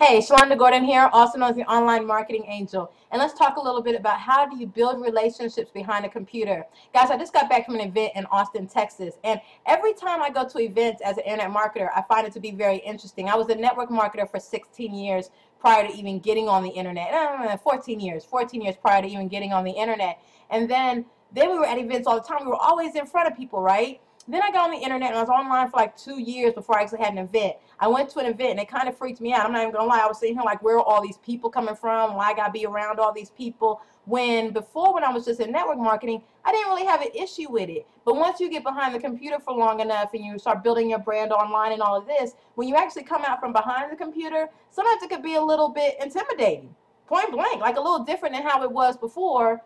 Hey, Shalonda Gordon here, also known as the Online Marketing Angel. And let's talk a little bit about how do you build relationships behind a computer. Guys, I just got back from an event in Austin, Texas. And every time I go to events as an internet marketer, I find it to be very interesting. I was a network marketer for 16 years prior to even getting on the internet. 14 years prior to even getting on the internet. And then we were at events all the time. We were always in front of people, right? Then I got on the internet and I was online for like 2 years before I actually had an event. I went to an event and it kind of freaked me out. I'm not even gonna lie. I was sitting here like, where are all these people coming from? Why I gotta be around all these people? When I was just in network marketing, I didn't really have an issue with it. But once you get behind the computer for long enough and you start building your brand online and all of this, when you actually come out from behind the computer, sometimes it could be a little bit intimidating, point blank, like a little different than how it was before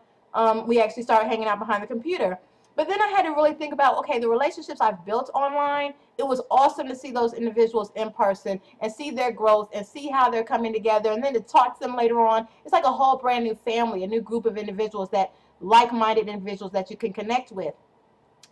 we actually started hanging out behind the computer. But then I had to really think about, okay, the relationships I've built online, it was awesome to see those individuals in person and see their growth and see how they're coming together, and then to talk to them later on. It's like a whole brand new family, a new group of individuals, that like-minded individuals that you can connect with.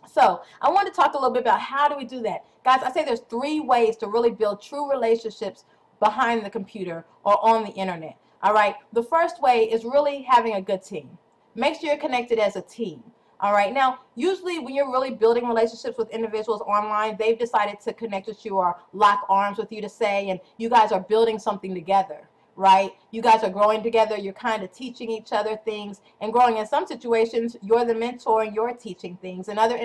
So I want to talk a little bit about how do we do that. Guys, I say there's 3 ways to really build true relationships behind the computer or on the internet. All right, the first way is really having a good team. Make sure you're connected as a team. All right. Now, usually when you're really building relationships with individuals online, they've decided to connect with you or lock arms with you to say, and you guys are building something together, right? You guys are growing together. You're kind of teaching each other things and growing. In some situations, you're the mentor and you're teaching things. In other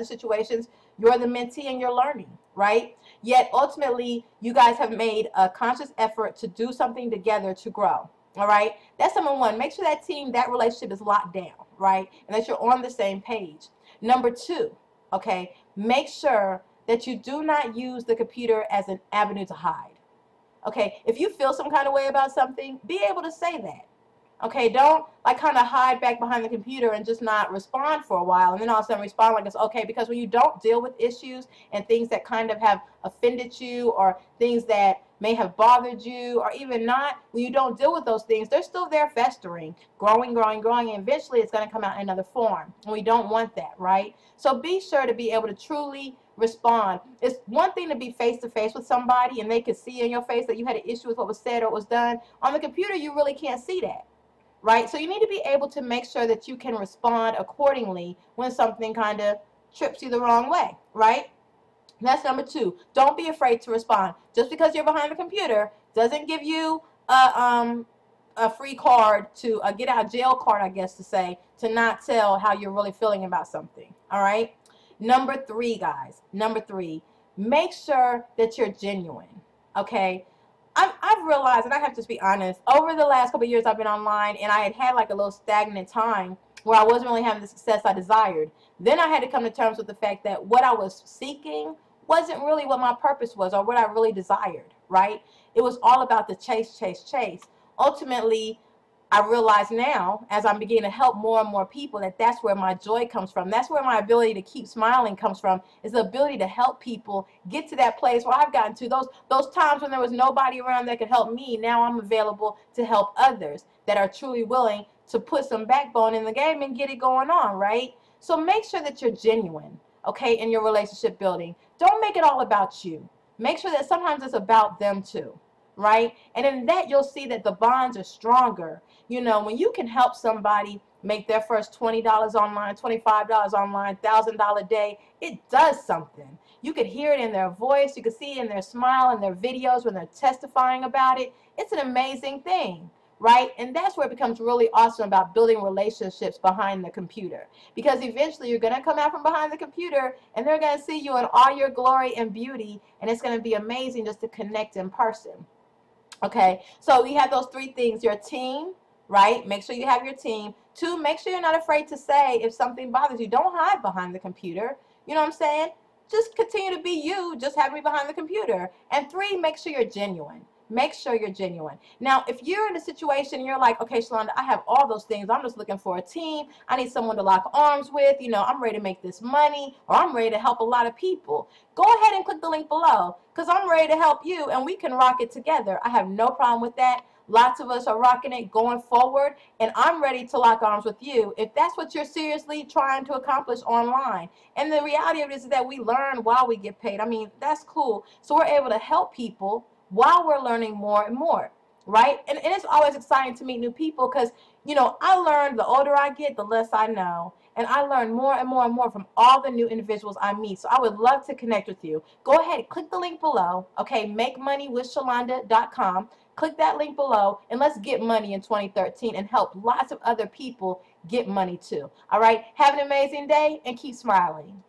situations, you're the mentee and you're learning, right? Yet ultimately, you guys have made a conscious effort to do something together to grow. All right, that's number 1. Make sure that team, that relationship is locked down, right? And that you're on the same page. Number 2, okay, make sure that you do not use the computer as an avenue to hide. Okay, if you feel some kind of way about something, be able to say that. Okay, don't like kind of hide back behind the computer and just not respond for a while and then all of a sudden respond like it's okay, because when you don't deal with issues and things that kind of have offended you or things that may have bothered you or even not, when you don't deal with those things, they're still there festering, growing, and eventually it's going to come out in another form. And we don't want that, right? So be sure to be able to truly respond. It's one thing to be face to face with somebody and they can see in your face that you had an issue with what was said or was done. On the computer, you really can't see that. Right? So you need to be able to make sure that you can respond accordingly when something kind of trips you the wrong way, right? That's number 2. Don't be afraid to respond. Just because you're behind the computer doesn't give you a free card to get out of jail card, I guess to say, to not tell how you're really feeling about something. All right? Number 3, guys. Number 3, make sure that you're genuine. Okay? I've realized, and I have to just be honest, over the last couple of years I've been online and I had like a little stagnant time where I wasn't really having the success I desired. Then I had to come to terms with the fact that what I was seeking wasn't really what my purpose was or what I really desired, right? It was all about the chase. Ultimately, I realize now, as I'm beginning to help more and more people, that that's where my joy comes from. That's where my ability to keep smiling comes from, is the ability to help people get to that place where I've gotten to. Those times when there was nobody around that could help me, now I'm available to help others that are truly willing to put some backbone in the game and get it going on, right? So make sure that you're genuine, okay, in your relationship building. Don't make it all about you. Make sure that sometimes it's about them too. Right? And in that, you'll see that the bonds are stronger. You know, when you can help somebody make their first $20 online, $25 online, $1,000 day, it does something. You could hear it in their voice. You could see it in their smile and their videos when they're testifying about it. It's an amazing thing. Right? And that's where it becomes really awesome about building relationships behind the computer. Because eventually you're going to come out from behind the computer and they're going to see you in all your glory and beauty. And it's going to be amazing just to connect in person. Okay, so we have those 3 things. Your team, right? Make sure you have your team. 2, make sure you're not afraid to say if something bothers you. Don't hide behind the computer. You know what I'm saying? Just continue to be you. Just have me behind the computer. And 3, make sure you're genuine. Make sure you're genuine. Now, if you're in a situation and you're like, okay, Shalonda, I have all those things. I'm just looking for a team. I need someone to lock arms with. You know, I'm ready to make this money, or I'm ready to help a lot of people. Go ahead and click the link below, because I'm ready to help you and we can rock it together. I have no problem with that. Lots of us are rocking it going forward, and I'm ready to lock arms with you if that's what you're seriously trying to accomplish online. And the reality of it is that we learn while we get paid. I mean, that's cool. So we're able to help people while we're learning more and more, right? And it's always exciting to meet new people because, you know, I learn the older I get, the less I know. And I learn more and more and more from all the new individuals I meet. So I would love to connect with you. Go ahead, click the link below, okay, makemoneywithshalonda.com. Click that link below and let's get money in 2013 and help lots of other people get money too. All right, have an amazing day and keep smiling.